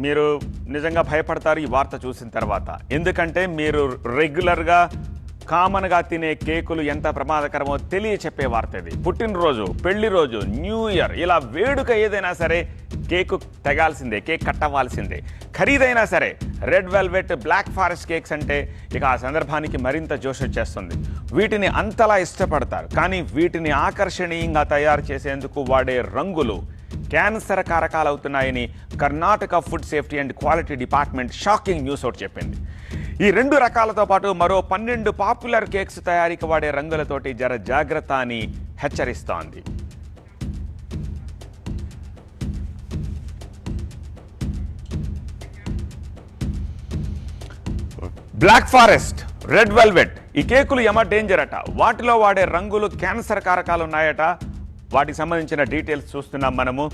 మీరు నిజంగా భయపడతారు ఈ వార్త చూసిన తర్వాత. ఎందుకంటే మీరు రెగ్యులర్గా కామన్గా తినే కేకులు ఎంత ప్రమాదకరమో తెలియచెప్పే వార్త ఇది. పుట్టినరోజు, పెళ్లి రోజు, న్యూ ఇయర్, ఇలా వేడుక ఏదైనా సరే కేకు తెగాల్సిందే, కేక్ కట్టవలసిందే. ఖరీదైనా సరే red velvet, black forest cakes అంటే ఇక ఆ సందర్భానికి మరింత జోష్ వచ్చేస్తుంది. వీటిని అంతలా ఇష్టపడతారు. కానీ వీటిని ఆకర్షణీయంగా తయారు చేసేందుకు వాడే రంగులు క్యాన్సర్ కారకాలవుతున్నాయని Karnataka food safety and quality department shocking news ఒకటి చెప్పింది. ఈ 2 రకాలతో పాటు మరో 12 పాపులర్ కేక్స్ తయారీకి వాడే రంగులతోటి జర జాగ్రత్త అని హెచ్చరిస్తోంది. బ్లాక్ ఫారెస్ట్, రెడ్ వెల్వెట్ ఈ కేకులు యమ డేంజర్ అట. వాటిలో వాడే రంగులు క్యాన్సర్ కారకాలు ఉన్నాయట. వాటికి సంబంధించిన డీటెయిల్స్ చూస్తున్నాం మనము.